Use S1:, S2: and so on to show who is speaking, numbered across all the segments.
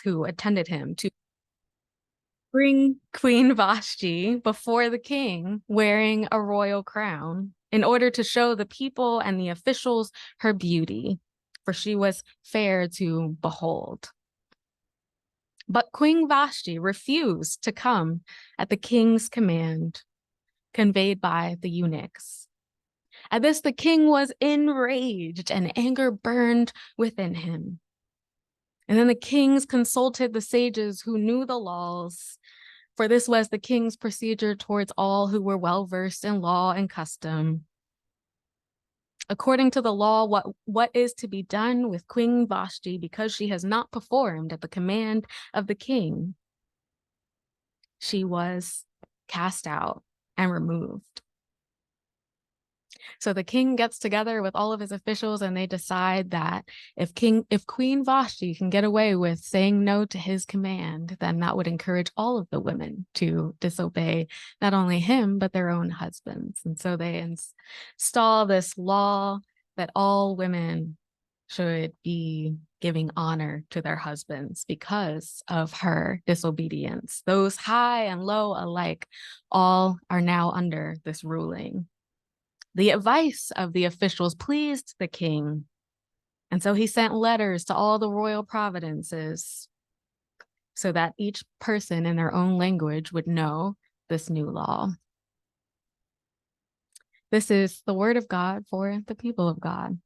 S1: who attended him to bring Queen Vashti before the king wearing a royal crown in order to show the people and the officials her beauty, for she was fair to behold. But Queen Vashti refused to come at the king's command, conveyed by the eunuchs. At this, the king was enraged, and anger burned within him. And then the kings consulted the sages who knew the laws, for this was the king's procedure towards all who were well versed in law and custom. According to the law, what is to be done with Queen Vashti because she has not performed at the command of the king? She was cast out and removed. So the king gets together with all of his officials, and they decide that if Queen Vashti can get away with saying no to his command, then that would encourage all of the women to disobey not only him, but their own husbands. And so they install this law that all women should be giving honor to their husbands because of her disobedience. Those high and low alike all are now under this ruling. The advice of the officials pleased the king, and so he sent letters to all the royal providences so that each person in their own language would know this new law. This is the word of God for the people of God.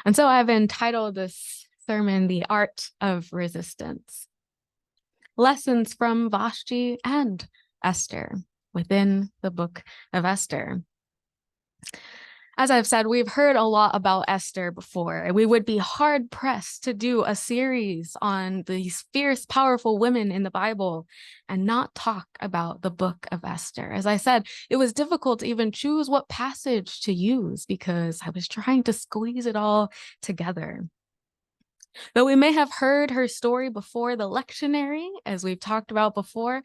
S1: And so I've entitled this sermon, The Art of Resistance. Lessons from Vashti and Esther within the book of Esther. As I've said, we've heard a lot about Esther before, and we would be hard-pressed to do a series on these fierce, powerful women in the Bible and not talk about the book of Esther. As I said, it was difficult to even choose what passage to use because I was trying to squeeze it all together. Though we may have heard her story before, the lectionary, as we've talked about before,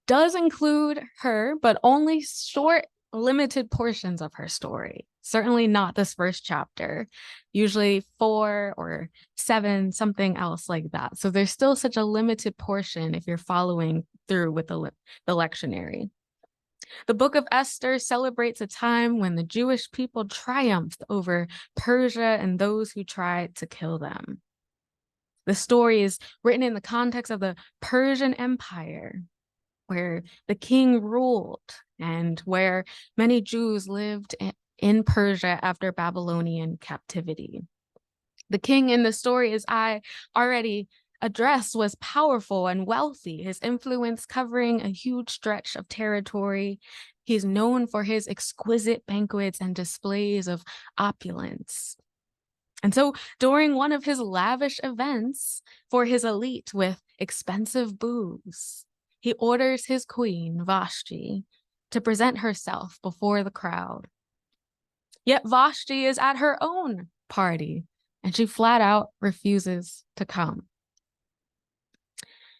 S1: does include her, but only short, limited portions of her story. Certainly not this first chapter, usually 4 or 7, something else like that. So there's still such a limited portion if you're following through with the lectionary. The book of Esther celebrates a time when the Jewish people triumphed over Persia and those who tried to kill them. The story is written in the context of the Persian Empire, where the king ruled and where many Jews lived in Persia after Babylonian captivity. The king in the story, as I already addressed, was powerful and wealthy, his influence covering a huge stretch of territory. He's known for his exquisite banquets and displays of opulence. And so during one of his lavish events for his elite with expensive booze, he orders his queen, Vashti, to present herself before the crowd. Yet Vashti is at her own party, and she flat out refuses to come.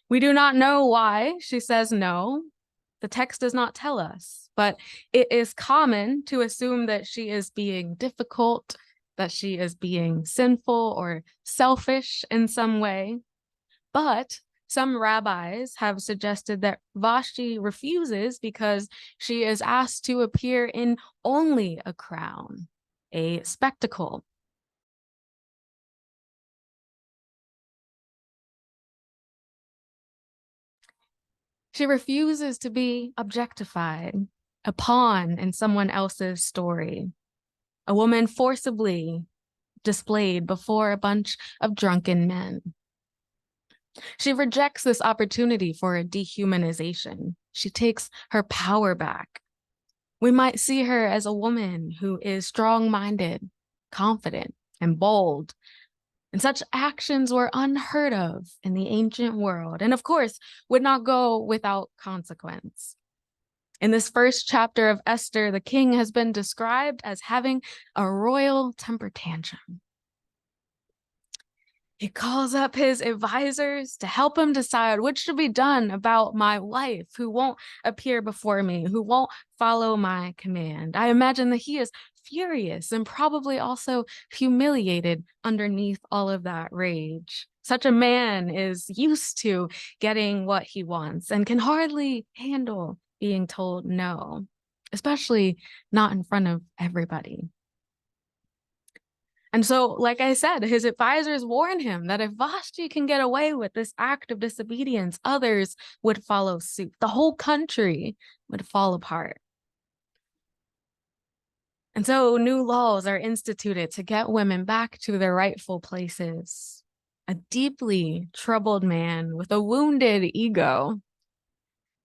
S1: We do not know why she says no. The text does not tell us, but it is common to assume that she is being difficult, that she is being sinful or selfish in some way. But some rabbis have suggested that Vashti refuses because she is asked to appear in only a crown, a spectacle. She refuses to be objectified, a pawn in someone else's story, a woman forcibly displayed before a bunch of drunken men. She rejects this opportunity for a dehumanization. She takes her power back. We might see her as a woman who is strong-minded, confident, and bold. And such actions were unheard of in the ancient world, and of course, would not go without consequence. In this first chapter of Esther, the king has been described as having a royal temper tantrum. He calls up his advisors to help him decide what should be done about my wife who won't appear before me, who won't follow my command. I imagine that he is furious and probably also humiliated underneath all of that rage. Such a man is used to getting what he wants and can hardly handle being told no, especially not in front of everybody. And so, like I said, his advisors warn him that if Vashti can get away with this act of disobedience, others would follow suit. The whole country would fall apart. And so new laws are instituted to get women back to their rightful places. A deeply troubled man with a wounded ego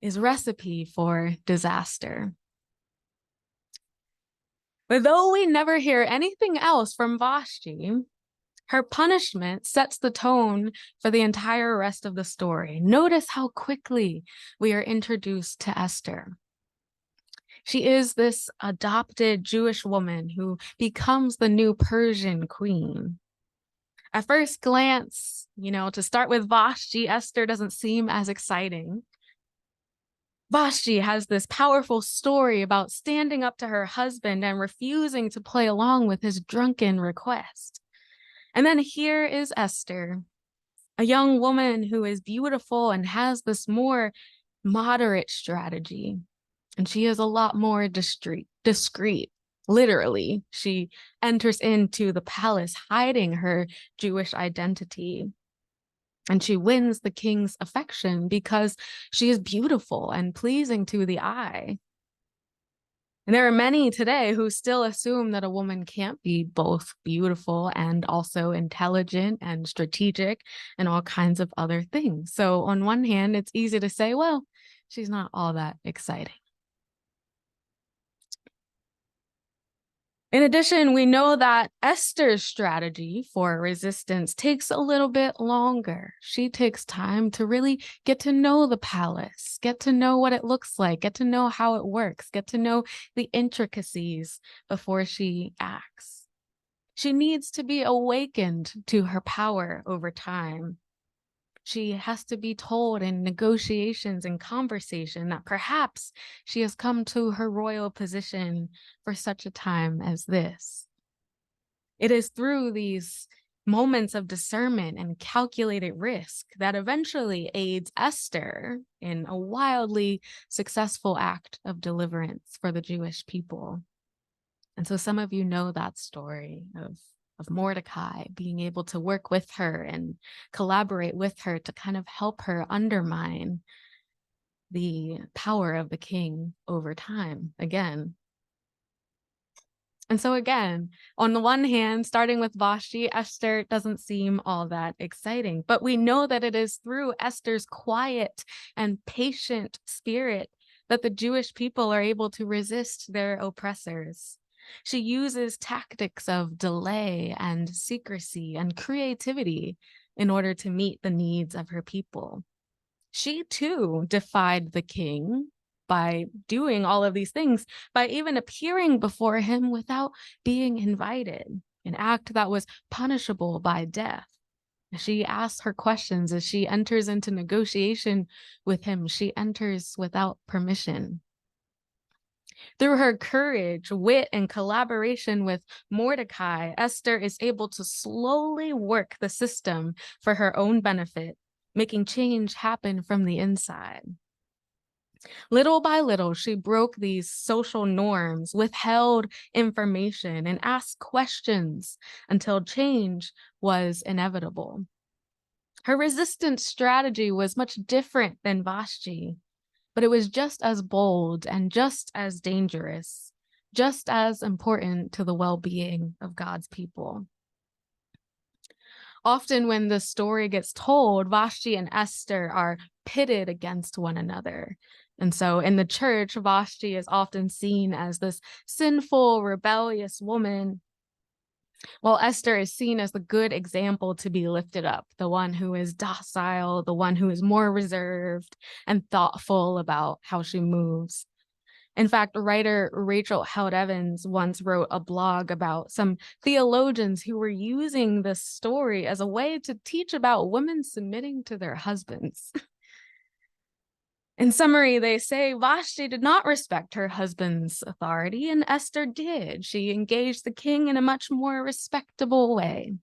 S1: is recipe for disaster. But though we never hear anything else from Vashti, her punishment sets the tone for the entire rest of the story. Notice how quickly we are introduced to Esther. She is this adopted Jewish woman who becomes the new Persian queen. At first glance, to start with Vashti, Esther doesn't seem as exciting. Vashti has this powerful story about standing up to her husband and refusing to play along with his drunken request. And then here is Esther, a young woman who is beautiful and has this more moderate strategy. And she is a lot more discreet. Literally, she enters into the palace hiding her Jewish identity. And she wins the king's affection because she is beautiful and pleasing to the eye. And there are many today who still assume that a woman can't be both beautiful and also intelligent and strategic and all kinds of other things. So on one hand, it's easy to say, well, she's not all that exciting. In addition, we know that Esther's strategy for resistance takes a little bit longer. She takes time to really get to know the palace, get to know what it looks like, get to know how it works, get to know the intricacies before she acts. She needs to be awakened to her power over time. She has to be told in negotiations and conversation that perhaps she has come to her royal position for such a time as this. It is through these moments of discernment and calculated risk that eventually aids Esther in a wildly successful act of deliverance for the Jewish people. And so some of you know that story of Mordecai being able to work with her and collaborate with her to kind of help her undermine the power of the king over time again. And so again, on the one hand, starting with Vashti, Esther doesn't seem all that exciting, but we know that it is through Esther's quiet and patient spirit that the Jewish people are able to resist their oppressors. She uses tactics of delay and secrecy and creativity in order to meet the needs of her people. She too defied the king by doing all of these things, by even appearing before him without being invited, an act that was punishable by death. She asks her questions as she enters into negotiation with him. She enters without permission. Through her courage, wit, and collaboration with Mordecai, Esther is able to slowly work the system for her own benefit, making change happen from the inside. Little by little, she broke these social norms, withheld information, and asked questions until change was inevitable. Her resistance strategy was much different than Vashti, but it was just as bold and just as dangerous, just as important to the well-being of God's people. Often when the story gets told, Vashti and Esther are pitted against one another. And so in the church, Vashti is often seen as this sinful, rebellious woman, while Esther is seen as the good example to be lifted up, the one who is docile, the one who is more reserved and thoughtful about how she moves. In fact, writer Rachel Held Evans once wrote a blog about some theologians who were using this story as a way to teach about women submitting to their husbands. In summary, they say Vashti did not respect her husband's authority, and Esther did. She engaged the king in a much more respectable way.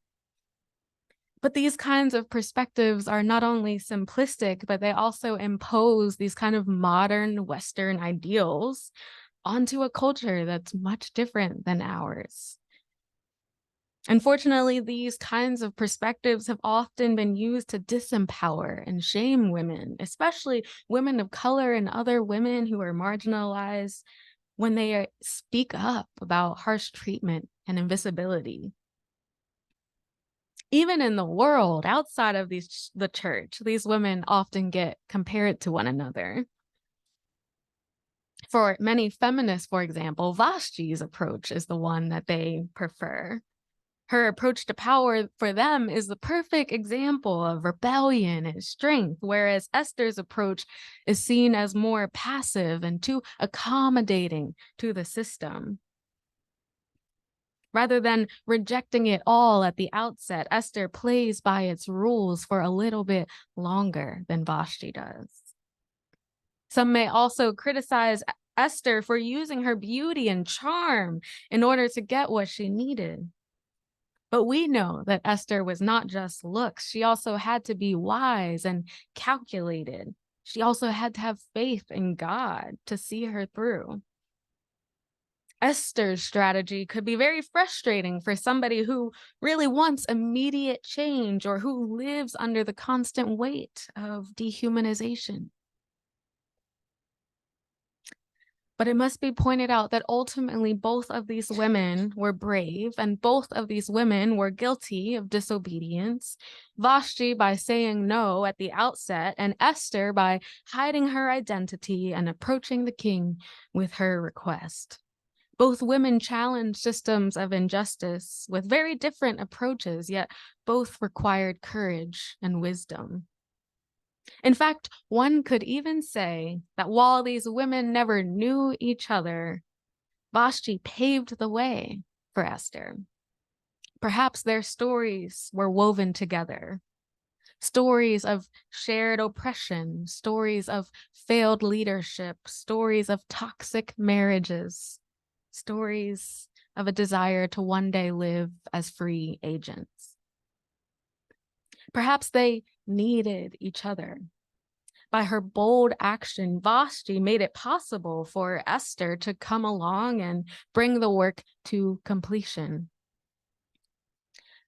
S1: But these kinds of perspectives are not only simplistic, but they also impose these kind of modern Western ideals onto a culture that's much different than ours. Unfortunately, these kinds of perspectives have often been used to disempower and shame women, especially women of color and other women who are marginalized, when they speak up about harsh treatment and invisibility. Even in the world outside of the church, these women often get compared to one another. For many feminists, for example, Vashti's approach is the one that they prefer. Her approach to power for them is the perfect example of rebellion and strength, whereas Esther's approach is seen as more passive and too accommodating to the system. Rather than rejecting it all at the outset, Esther plays by its rules for a little bit longer than Vashti does. Some may also criticize Esther for using her beauty and charm in order to get what she needed. But we know that Esther was not just looks. She also had to be wise and calculated. She also had to have faith in God to see her through. Esther's strategy could be very frustrating for somebody who really wants immediate change or who lives under the constant weight of dehumanization. But it must be pointed out that ultimately both of these women were brave and both of these women were guilty of disobedience. Vashti by saying no at the outset, and Esther by hiding her identity and approaching the king with her request. Both women challenged systems of injustice with very different approaches, yet both required courage and wisdom. In fact, one could even say that while these women never knew each other, Vashti paved the way for Esther. Perhaps their stories were woven together. Stories of shared oppression, stories of failed leadership, stories of toxic marriages, stories of a desire to one day live as free agents. Perhaps they needed each other. By her bold action, Vashti made it possible for Esther to come along and bring the work to completion.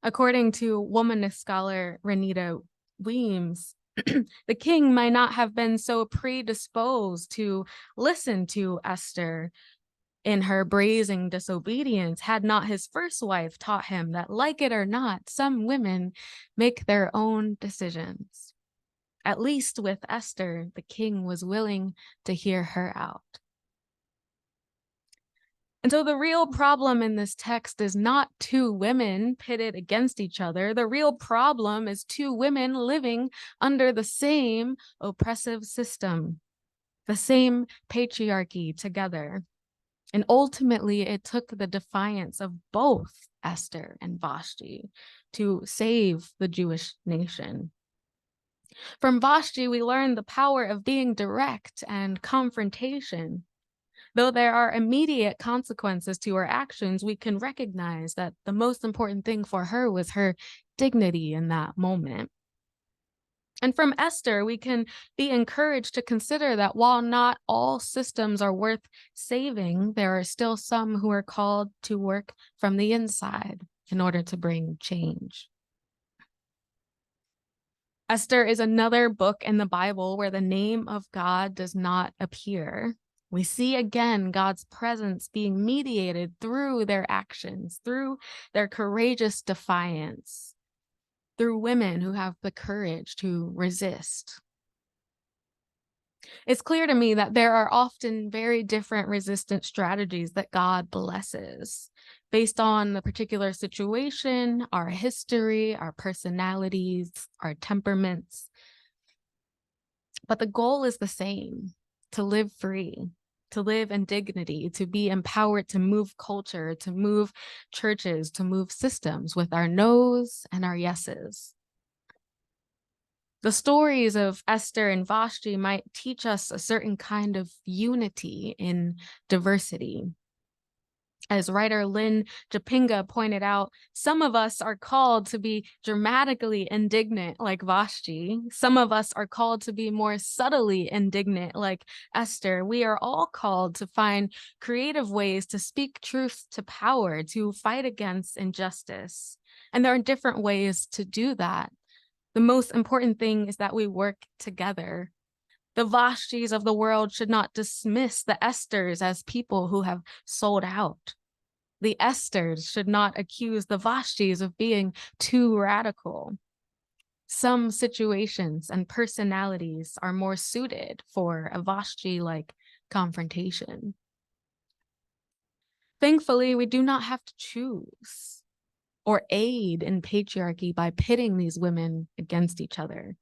S1: According to womanist scholar Renita Weems, the king might not have been so predisposed to listen to Esther in her brazen disobedience had not his first wife taught him that, like it or not, some women make their own decisions. At least with Esther, the king was willing to hear her out. And so the real problem in this text is not two women pitted against each other. The real problem is two women living under the same oppressive system, the same patriarchy together. And ultimately, it took the defiance of both Esther and Vashti to save the Jewish nation. From Vashti, we learn the power of being direct and confrontation. Though there are immediate consequences to her actions, we can recognize that the most important thing for her was her dignity in that moment. And from Esther, we can be encouraged to consider that while not all systems are worth saving, there are still some who are called to work from the inside in order to bring change. Esther is another book in the Bible where the name of God does not appear. We see again God's presence being mediated through their actions, through their courageous defiance, through women who have the courage to resist. It's clear to me that there are often very different resistance strategies that God blesses based on the particular situation, our history, our personalities, our temperaments. But the goal is the same: to live free, to live in dignity, to be empowered to move culture, to move churches, to move systems with our no's and our yeses. The stories of Esther and Vashti might teach us a certain kind of unity in diversity. As writer Lynn Japinga pointed out, some of us are called to be dramatically indignant like Vashti. Some of us are called to be more subtly indignant like Esther. We are all called to find creative ways to speak truth to power, to fight against injustice. And there are different ways to do that. The most important thing is that we work together. The Vashtis of the world should not dismiss the Esthers as people who have sold out. The Esthers should not accuse the Vashtis of being too radical. Some situations and personalities are more suited for a Vashti-like confrontation. Thankfully, we do not have to choose or aid in patriarchy by pitting these women against each other.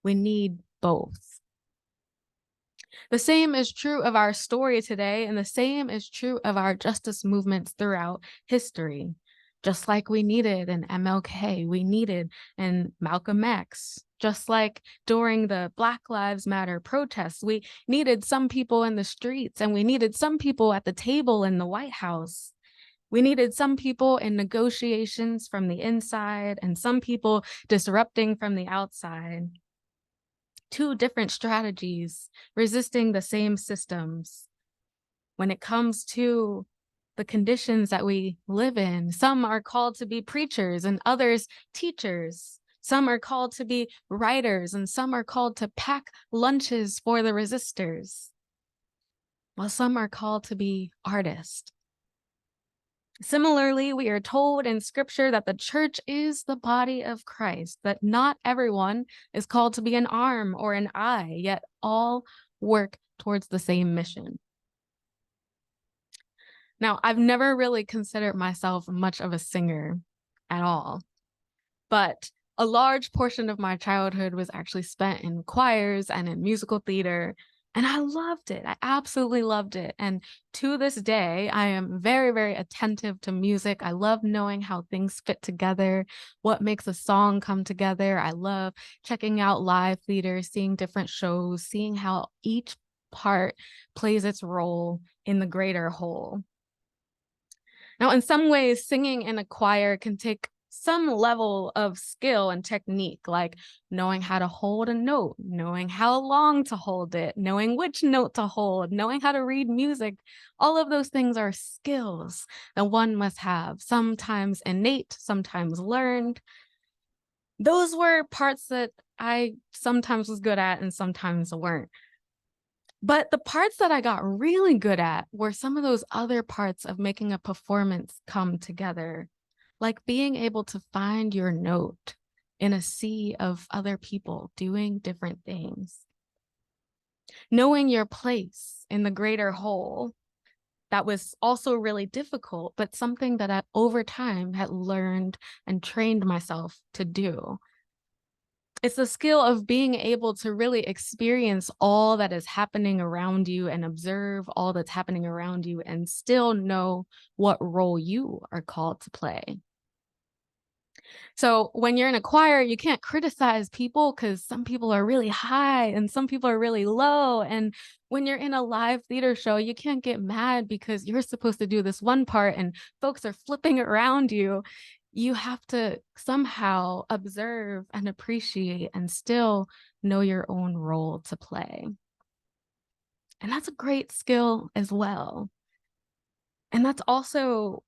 S1: We need both. The same is true of our story today, and the same is true of our justice movements throughout history. Just like we needed an MLK, we needed an Malcolm X. Just like during the Black Lives Matter protests, we needed some people in the streets, and we needed some people at the table in the White House. We needed some people in negotiations from the inside and some people disrupting from the outside. Two different strategies resisting the same systems. When it comes to the conditions that we live in, some are called to be preachers and others teachers. Some are called to be writers and some are called to pack lunches for the resistors, while some are called to be artists. Similarly, we are told in scripture that the church is the body of Christ, that not everyone is called to be an arm or an eye, yet all work towards the same mission. Now, I've never really considered myself much of a singer at all, but a large portion of my childhood was actually spent in choirs and in musical theater. And I loved it. I absolutely loved it. And to this day, I am very, very attentive to music. I love knowing how things fit together, what makes a song come together. I love checking out live theater, seeing different shows, seeing how each part plays its role in the greater whole. Now, in some ways, singing in a choir can take some level of skill and technique, like knowing how to hold a note, knowing how long to hold it, knowing which note to hold, knowing how to read music. All of those things are skills that one must have, sometimes innate, sometimes learned. Those were parts that I sometimes was good at and sometimes weren't. But the parts that I got really good at were some of those other parts of making a performance come together, like being able to find your note in a sea of other people doing different things. Knowing your place in the greater whole, that was also really difficult, but something that I, over time, had learned and trained myself to do. It's the skill of being able to really experience all that is happening around you and observe all that's happening around you and still know what role you are called to play. So when you're in a choir, you can't criticize people because some people are really high and some people are really low. And when you're in a live theater show, you can't get mad because you're supposed to do this one part and folks are flipping around you. You have to somehow observe and appreciate and still know your own role to play. And that's a great skill as well. And that's also,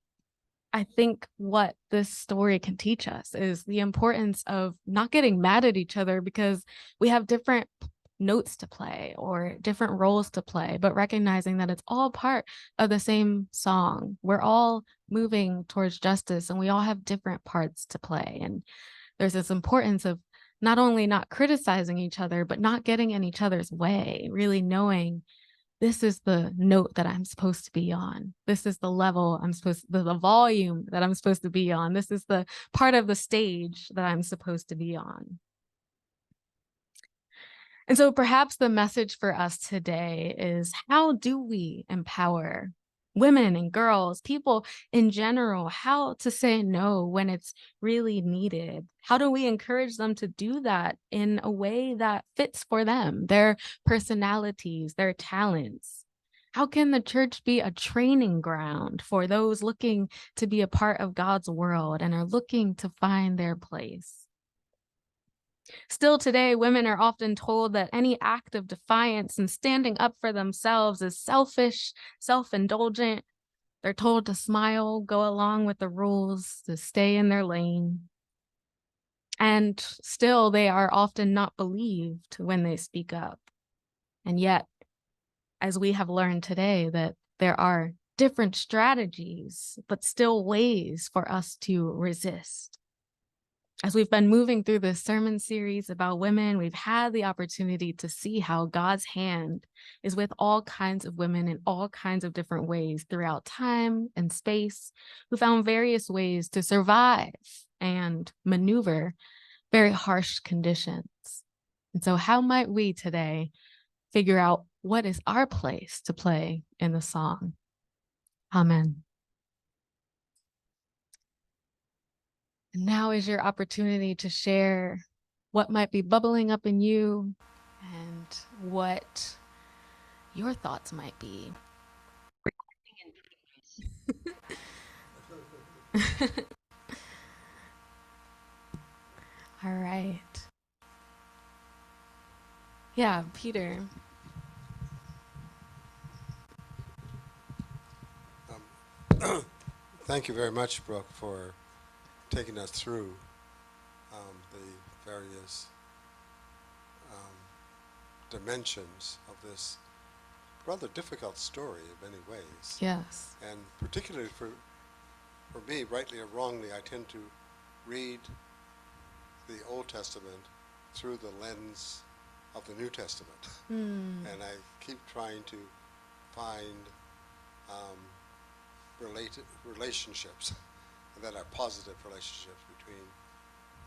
S1: I think, what this story can teach us is the importance of not getting mad at each other because we have different notes to play or different roles to play, but recognizing that it's all part of the same song. We're all moving towards justice and we all have different parts to play. And there's this importance of not only not criticizing each other, but not getting in each other's way, really knowing this is the note that I'm supposed to be on. This is the level I'm supposed to, the volume that I'm supposed to be on. This is the part of the stage that I'm supposed to be on. And so perhaps the message for us today is, how do we empower women and girls, people in general, how to say no when it's really needed. How do we encourage them to do that in a way that fits for them, their personalities, their talents? How can the church be a training ground for those looking to be a part of God's world and are looking to find their place? Still today, women are often told that any act of defiance and standing up for themselves is selfish, self-indulgent. They're told to smile, go along with the rules, to stay in their lane. And still, they are often not believed when they speak up. And yet, as we have learned today, that there are different strategies, but still ways for us to resist. As we've been moving through this sermon series about women, we've had the opportunity to see how God's hand is with all kinds of women in all kinds of different ways throughout time and space, who found various ways to survive and maneuver very harsh conditions. And so how might we today figure out what is our place to play in the song? Amen. And now is your opportunity to share what might be bubbling up in you and what your thoughts might be. All right. Yeah, Peter.
S2: Thank you very much, Brooke, for taking us through the various dimensions of this rather difficult story in many ways.
S1: Yes.
S2: And particularly for me, rightly or wrongly, I tend to read the Old Testament through the lens of the New Testament. And I keep trying to find relationships that are positive relationships between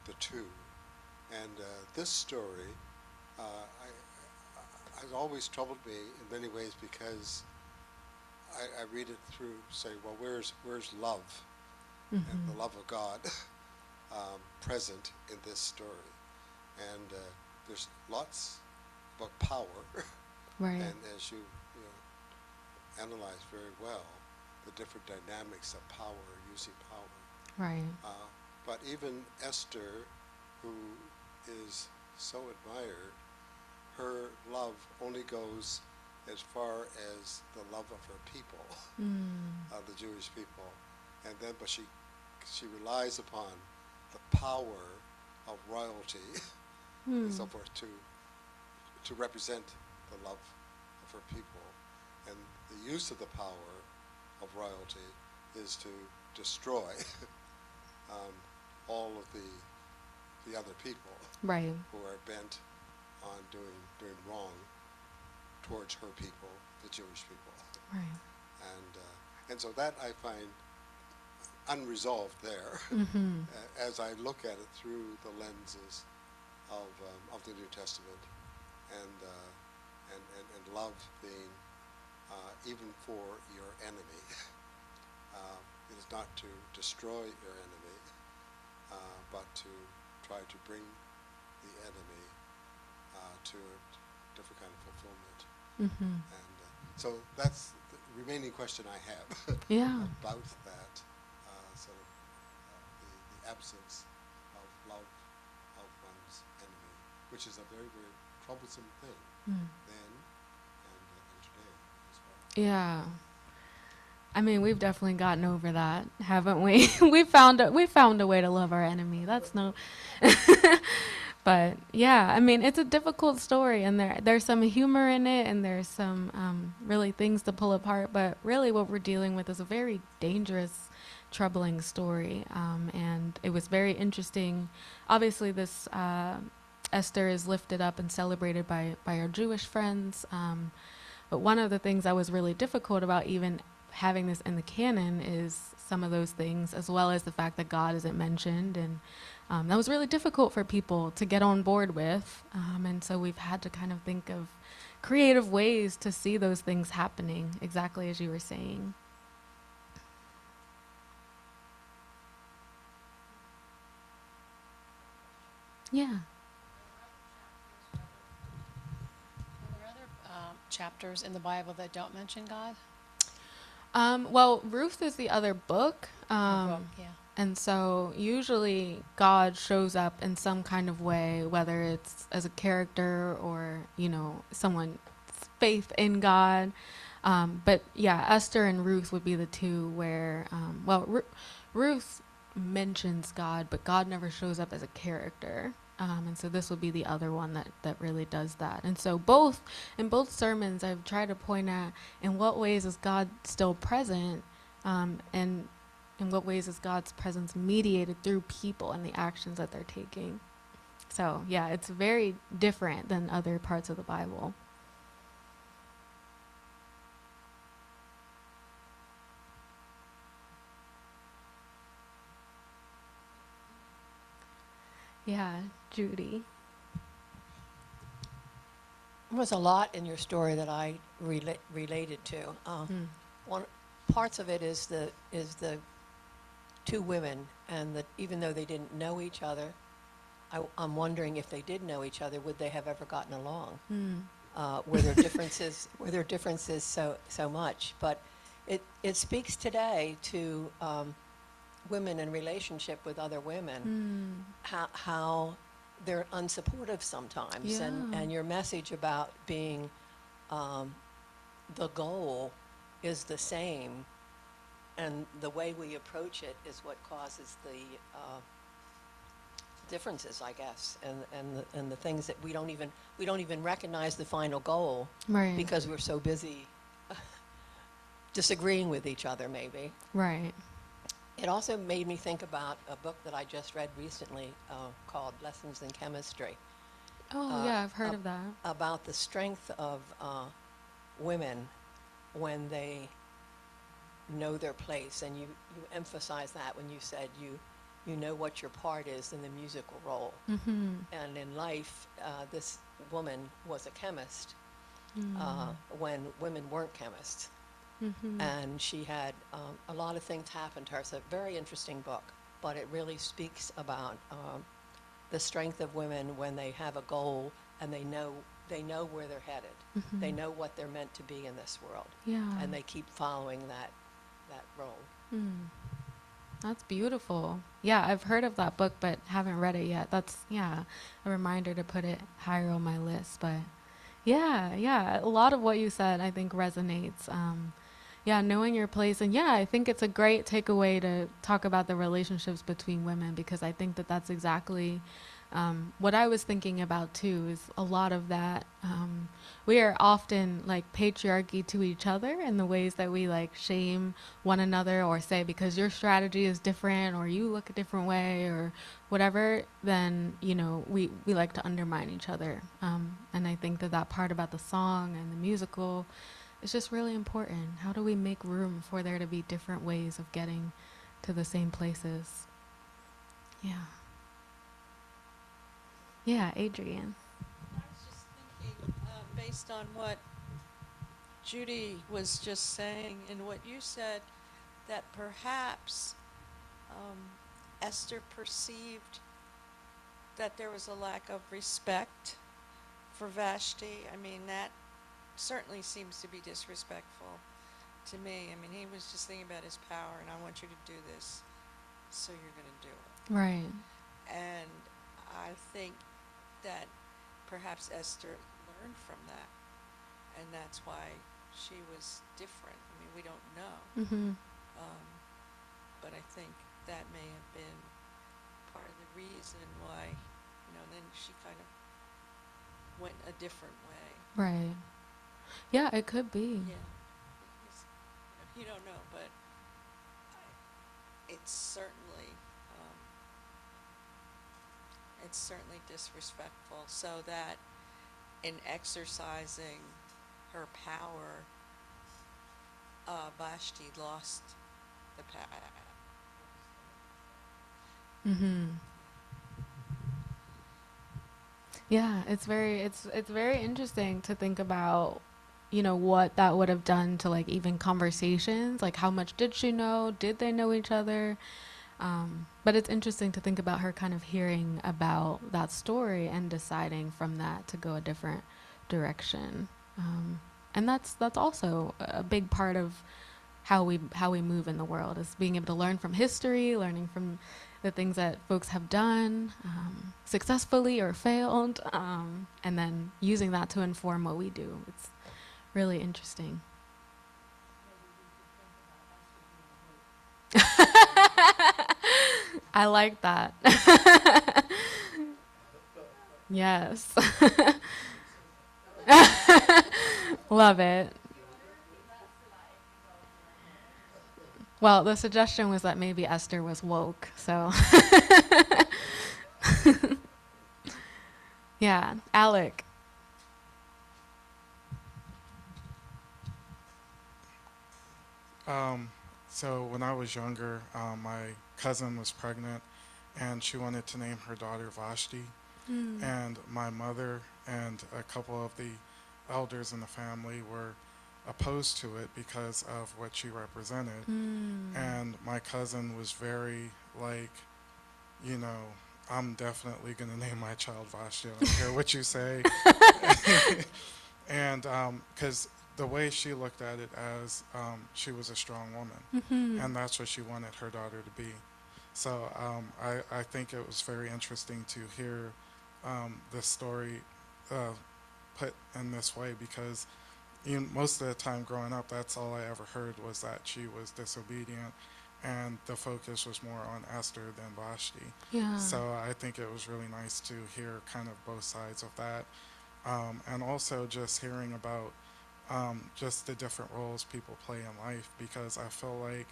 S2: the two. And this story has always troubled me in many ways because I read it through, say, well, where's love and the love of God present in this story? And there's lots about power,
S1: Right.
S2: and as you analyze very well the different dynamics of power, using power.
S1: Right.
S2: But even Esther, who is so admired, her love only goes as far as the love of her people, the Jewish people, and then but she relies upon the power of royalty and so forth to represent the love of her people, and the use of the power of royalty is to destroy all of the other people,
S1: Right.
S2: who are bent on doing wrong towards her people, the Jewish people.
S1: Right.
S2: And so that I find unresolved there as I look at it through the lenses of the New Testament, and love being even for your enemy. It is not to destroy your enemy, but to try to bring the enemy to a different kind of fulfillment. And so that's the remaining question I have about that sort of the absence of love of one's enemy, which is a very, very troublesome thing then and today as well.
S1: Yeah. I mean, we've definitely gotten over that, haven't we? we found a way to love our enemy. That's no. But yeah, I mean, it's a difficult story, and there's some humor in it, and there's some really things to pull apart. But really, what we're dealing with is a very dangerous, troubling story, and it was very interesting. Obviously, this Esther is lifted up and celebrated by our Jewish friends. But one of the things that was really difficult about even having this in the canon is some of those things, as well as the fact that God isn't mentioned, and that was really difficult for people to get on board with, and so we've had to kind of think of creative ways to see those things happening, exactly as you were saying. Yeah.
S3: Are there other chapters in the Bible that don't mention God?
S1: Well, Ruth is the other book.
S3: Book, yeah.
S1: And so usually God shows up in some kind of way, whether it's as a character or, someone's faith in God. But yeah, Esther and Ruth would be the two where, Ruth mentions God, but God never shows up as a character. And so this will be the other one that really does that. And so in both sermons, I've tried to point at in what ways is God still present, and in what ways is God's presence mediated through people and the actions that they're taking. So yeah, it's very different than other parts of the Bible. Yeah, Judy.
S4: There was a lot in your story that I related to. One parts of it is the two women, and that even though they didn't know each other, I'm wondering if they did know each other, would they have ever gotten along? Were there differences? Were there differences so much? But it speaks today to women in relationship with other women, how they're unsupportive sometimes,
S1: Yeah.
S4: and your message about being the goal is the same, and the way we approach it is what causes the differences, I guess, and the things that we don't even recognize the final goal,
S1: Right.
S4: because we're so busy disagreeing with each other, maybe.
S1: Right.
S4: It also made me think about a book that I just read recently called Lessons in Chemistry.
S1: Oh yeah, I've heard of that.
S4: About the strength of women when they know their place. And you emphasized that when you said you know what your part is in the musical role. And in life, this woman was a chemist when women weren't chemists. And she had a lot of things happen to her. It's a very interesting book, but it really speaks about the strength of women when they have a goal and they know where they're headed. They know what they're meant to be in this world.
S1: Yeah.
S4: And they keep following that role.
S1: That's beautiful. Yeah, I've heard of that book, but haven't read it yet. That's, a reminder to put it higher on my list. But yeah, a lot of what you said, I think, resonates. Knowing your place. And I think it's a great takeaway to talk about the relationships between women, because I think that that's exactly what I was thinking about too, is a lot of that. We are often like patriarchy to each other in the ways that we like shame one another or say, because your strategy is different or you look a different way or whatever, then, we like to undermine each other. And I think that part about the song and the musical, it's just really important. How do we make room for there to be different ways of getting to the same places? Yeah, Adrienne.
S5: I was just thinking, based on what Judy was just saying and what you said, that perhaps Esther perceived that there was a lack of respect for Vashti. I mean, that certainly seems to be disrespectful to me. I mean, he was just thinking about his power, and I want you to do this, so you're going to do it.
S1: Right.
S5: And I think that perhaps Esther learned from that, and that's why she was different. I mean, we don't know. But I think that may have been part of the reason why, then she kind of went a different way.
S1: Right. Yeah, it could be.
S5: Yeah. You don't know, but it's certainly disrespectful, so that in exercising her power, Vashti lost the power.
S1: Yeah, it's very interesting to think about, what that would have done to like even conversations, like how much did she know? Did they know each other? But it's interesting to think about her kind of hearing about that story and deciding from that to go a different direction. And that's also a big part of how we move in the world, is being able to learn from history, learning from the things that folks have done successfully or failed, and then using that to inform what we do. It's really interesting. I like that. Yes. Love it. Well, the suggestion was that maybe Esther was woke, so. Yeah, Alec.
S6: Um, so when I was younger, my cousin was pregnant, and she wanted to name her daughter Vashti. And my mother and a couple of the elders in the family were opposed to it because of what she represented. And my cousin was very like, you know, I'm definitely going to name my child Vashti. I don't care what you say. And because the way she looked at it as she was a strong woman, and that's what she wanted her daughter to be. So I think it was very interesting to hear this story put in this way, because most of the time growing up, that's all I ever heard was that she was disobedient, and the focus was more on Esther than Vashti.
S1: Yeah.
S6: So I think it was really nice to hear kind of both sides of that, and also just hearing about just the different roles people play in life, because I feel like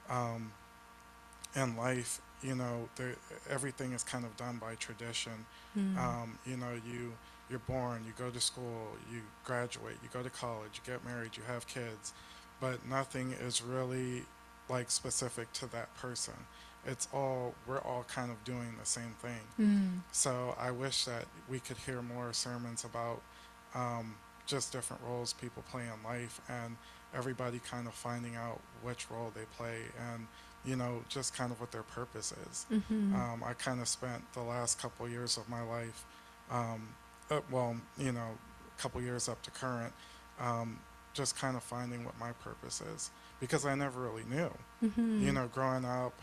S6: um, in life, everything is kind of done by tradition. You're born, you go to school, you graduate, you go to college, you get married, you have kids, but nothing is really like specific to that person. We're all kind of doing the same thing. So I wish that we could hear more sermons about just different roles people play in life, and everybody kind of finding out which role they play, and just kind of what their purpose is. I kind of spent the last couple of years of my life, a couple years up to current, just kind of finding what my purpose is, because I never really knew. Growing up,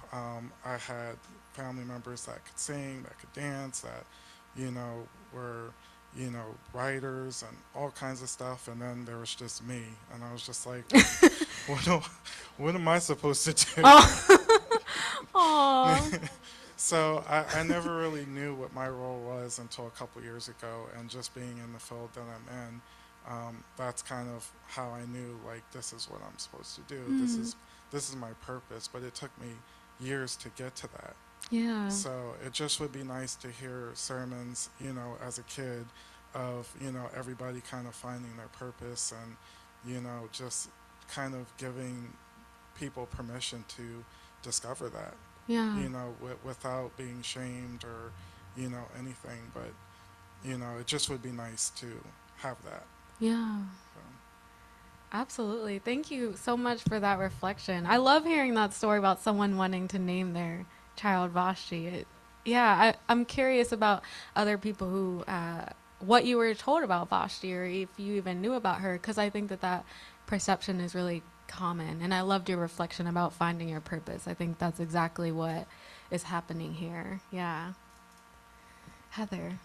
S6: I had family members that could sing, that could dance, that, were, writers and all kinds of stuff, and then there was just me, and I was just like, what am I supposed to do?
S1: Aww.
S6: So I never really knew what my role was until a couple years ago, and just being in the field that I'm in, that's kind of how I knew, like, this is what I'm supposed to do. This is my purpose, but it took me years to get to that.
S1: Yeah.
S6: So it just would be nice to hear sermons, as a kid, of, everybody kind of finding their purpose, and, just kind of giving people permission to discover that.
S1: Yeah.
S6: Without being shamed or, anything. But, it just would be nice to have that.
S1: Yeah.
S6: So.
S1: Absolutely. Thank you so much for that reflection. I love hearing that story about someone wanting to name their child Vashti. I'm curious about other people who, what you were told about Vashti, or if you even knew about her, because I think that perception is really common. And I loved your reflection about finding your purpose. I think that's exactly what is happening here. Yeah. Heather.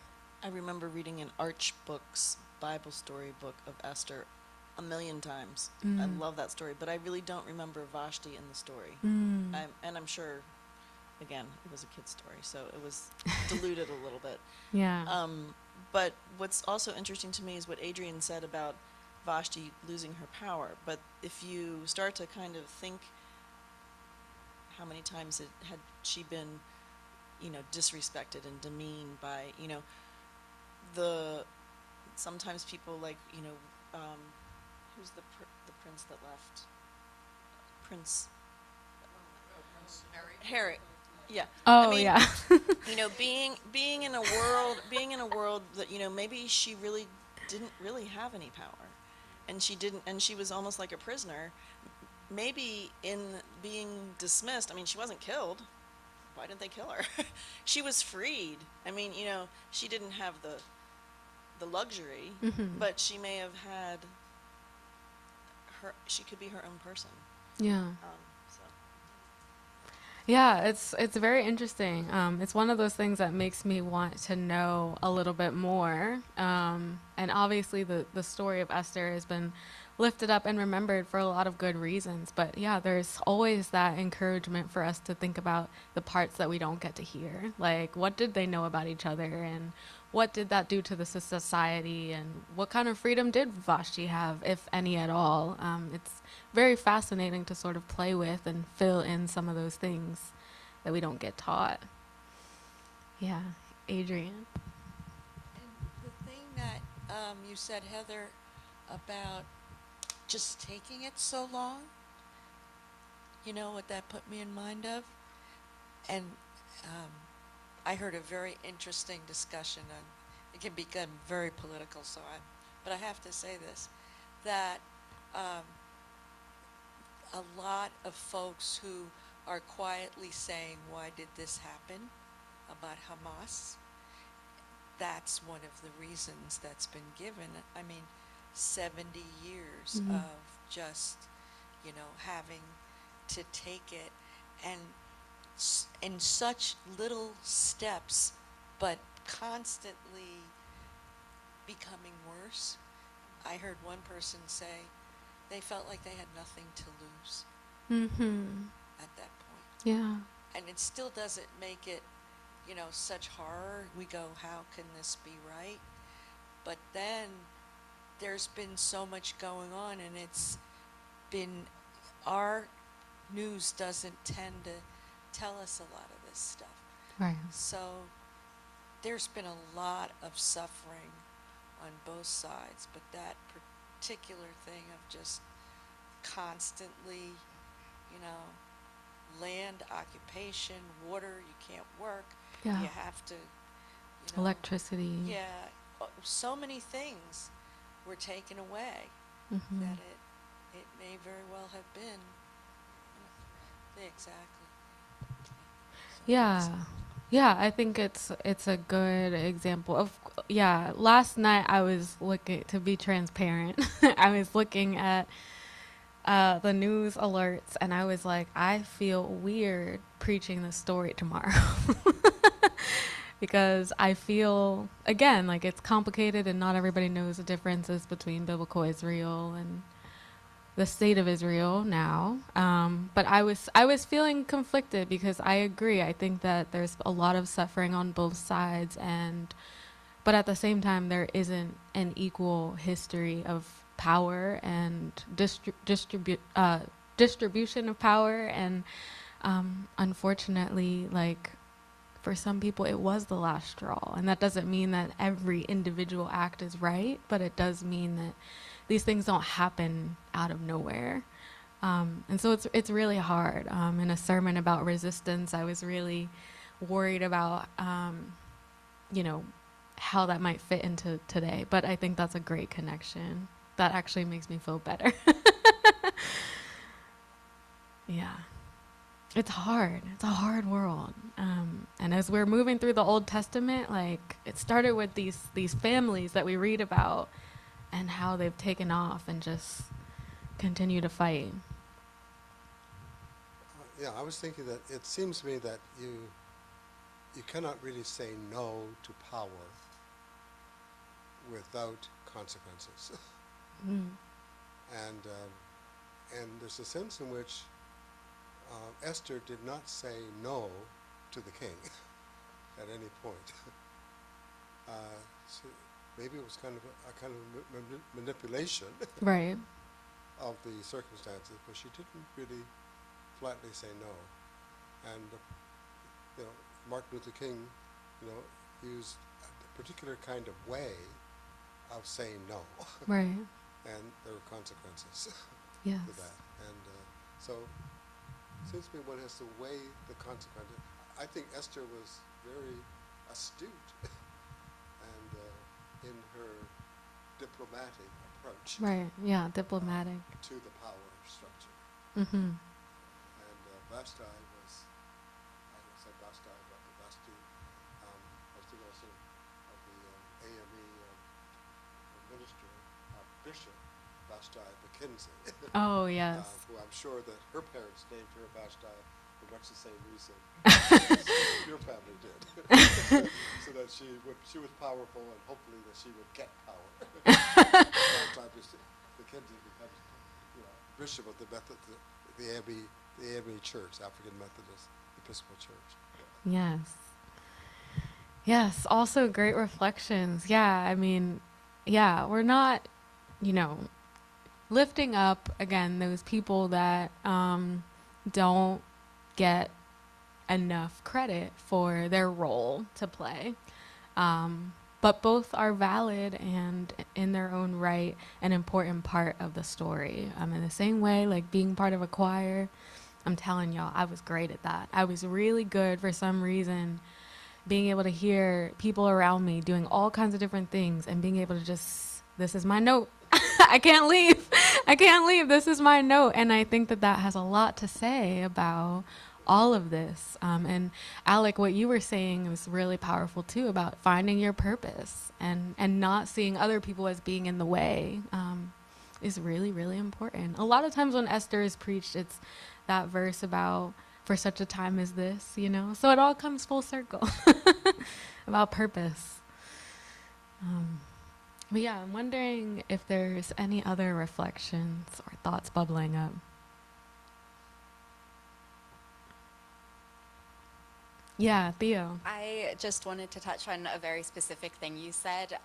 S5: I remember reading an Arch Books Bible story book of Esther a million times. I love that story, but I really don't remember Vashti in the story. And I'm sure, again, it was a kid's story, so it was diluted a little bit.
S1: Yeah.
S5: But what's also interesting to me is what Adrian said about Vashti losing her power. But if you start to kind of think how many times had she been, disrespected and demeaned by, sometimes people like, who's the prince that left? Prince Harry. Yeah.
S1: Oh,
S5: I mean,
S1: yeah.
S5: being in a world that, maybe she really didn't really have any power, and she was almost like a prisoner. Maybe in being dismissed, I mean, she wasn't killed, why didn't they kill her? She was freed. I mean, you know, she didn't have the luxury, but she may have had she could be her own person.
S1: Yeah.
S5: So.
S1: Yeah, it's very interesting. It's one of those things that makes me want to know a little bit more. And obviously the story of Esther has been lifted up and remembered for a lot of good reasons. But yeah, there's always that encouragement for us to think about the parts that we don't get to hear. Like, what did they know about each other, and what did that do to the society, and what kind of freedom did Vashti have, if any at all? It's very fascinating to sort of play with and fill in some of those things that we don't get taught. Yeah, Adrian.
S5: And the thing that you said, Heather, about just taking it so long, you know what that put me in mind of? And I heard a very interesting discussion, and it can become very political, but I have to say this, that a lot of folks who are quietly saying, why did this happen about Hamas? That's one of the reasons that's been given. I mean, 70 years of just, you know, having to take it and in such little steps, but constantly becoming worse. I heard one person say they felt like they had nothing to lose at that point.
S1: Yeah.
S5: And it still doesn't make it, you know, such horror. We go, how can this be right? But then there's been so much going on, and it's been, our news doesn't tend to tell us a lot of this stuff.
S1: Right.
S5: So there's been a lot of suffering on both sides, but that particular thing of just constantly, you know, land, occupation, water, you can't work,
S1: Yeah.
S5: you have to, you know,
S1: Electricity.
S5: yeah, so many things were taken away that it may very well have been. Exactly.
S1: Yeah. Yeah, I think it's a good example of, yeah, last night I was looking, to be transparent, I was looking at the news alerts, and I was like, I feel weird preaching this story tomorrow. Because I feel, again, like it's complicated and not everybody knows the differences between biblical Israel and the state of Israel now. But I was feeling conflicted because I agree. I think that there's a lot of suffering on both sides, but at the same time, there isn't an equal history of power and distribution of power. And unfortunately, like, for some people, it was the last straw. And that doesn't mean that every individual act is right, but it does mean that these things don't happen out of nowhere. And so it's really hard. In a sermon about resistance, I was really worried about, you know, how that might fit into today. But I think that's a great connection. That actually makes me feel better. Yeah. It's hard. It's a hard world. And as we're moving through the Old Testament, like, it started with these families that we read about and how they've taken off and just continue to fight.
S2: Yeah, I was thinking that it seems to me that you cannot really say no to power without consequences. And there's a sense in which Esther did not say no to the king at any point. So maybe it was kind of a manipulation
S1: Right.
S2: of the circumstances, but she didn't really flatly say no. And you know, Martin Luther King, you know, used a particular kind of way of saying no.
S1: Right.
S2: And there were consequences
S1: Yes.
S2: to that. And so it seems to me one has to weigh the consequences. I think Esther was very astute and in her diplomatic approach
S1: Right. Yeah. Diplomatic.
S2: to the power structure.
S1: Mm-hmm.
S2: And Vashti was, I said Vashti Bishop, Vashti McKenzie.
S1: Oh, yes.
S2: Who I'm sure that her parents named her Vashti for much the same reason as your family did, so that she was powerful, and hopefully that she would get power. Vashti McKenzie becomes, bishop of the the AME Church, African Methodist Episcopal Church.
S1: Yes. Yes, also great reflections. Yeah, I mean, yeah, we're not, lifting up again those people that don't get enough credit for their role to play. But both are valid and in their own right an important part of the story. In the same way, like being part of a choir, I'm telling y'all, I was great at that. I was really good for some reason, being able to hear people around me doing all kinds of different things and being able to just, this is my note. I can't leave. I can't leave. This is my note. And I think that that has a lot to say about all of this. And Alec, what you were saying was really powerful too, about finding your purpose and not seeing other people as being in the way, is really, really important. A lot of times when Esther is preached, it's that verse about for such a time as this, so it all comes full circle about purpose. But yeah, I'm wondering if there's any other reflections or thoughts bubbling up. Yeah, Theo.
S7: I just wanted to touch on a very specific thing you said.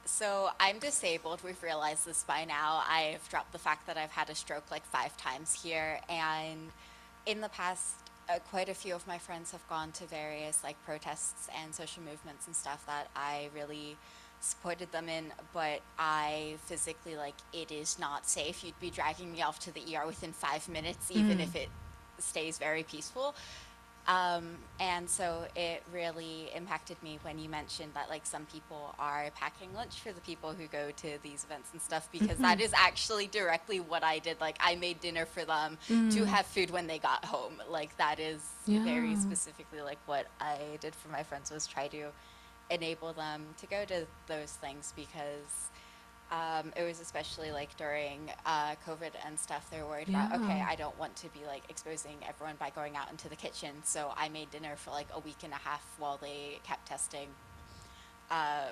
S7: So I'm disabled. We've realized this by now. I've dropped the fact that I've had a stroke like 5 times here. And in the past, quite a few of my friends have gone to various like protests and social movements and stuff that I really supported them in, but I physically, like, it is not safe. You'd be dragging me off to the ER within 5 minutes, even if it stays very peaceful. And so it really impacted me when you mentioned that like some people are packing lunch for the people who go to these events and stuff, because that is actually directly what I did. Like I made dinner for them to have food when they got home. Like that is very specifically like what I did for my friends, was try to enable them to go to those things, because it was especially like during COVID and stuff, they were worried about, okay, I don't want to be like exposing everyone by going out into the kitchen. So I made dinner for like a week and a half while they kept testing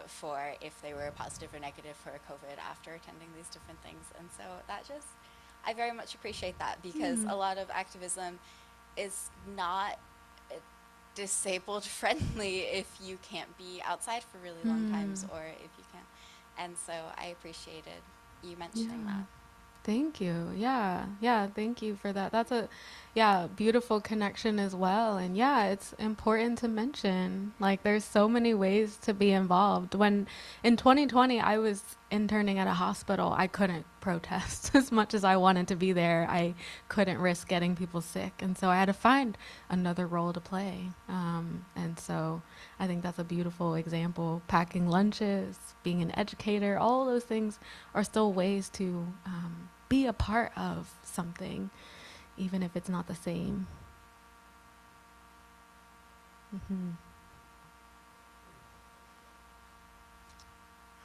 S7: for if they were positive or negative for COVID after attending these different things. And so that just, I very much appreciate that, because a lot of activism is not disabled friendly if you can't be outside for really long times, or if you can't. And so I appreciated you mentioning that.
S1: Thank you. Yeah. Thank you for that. That's a, beautiful connection as well. And yeah, it's important to mention, like, there's so many ways to be involved. When in 2020, I was interning at a hospital, I couldn't protest as much as I wanted to be there. I couldn't risk getting people sick. And so I had to find another role to play. And so I think that's a beautiful example. Packing lunches, being an educator, all those things are still ways to be a part of something, even if it's not the same. All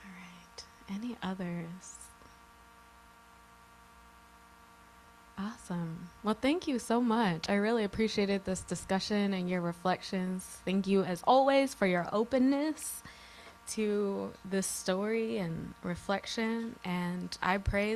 S1: right. Any others? Awesome. Well, thank you so much. I really appreciated this discussion and your reflections. Thank you, as always, for your openness to this story and reflection. And I pray that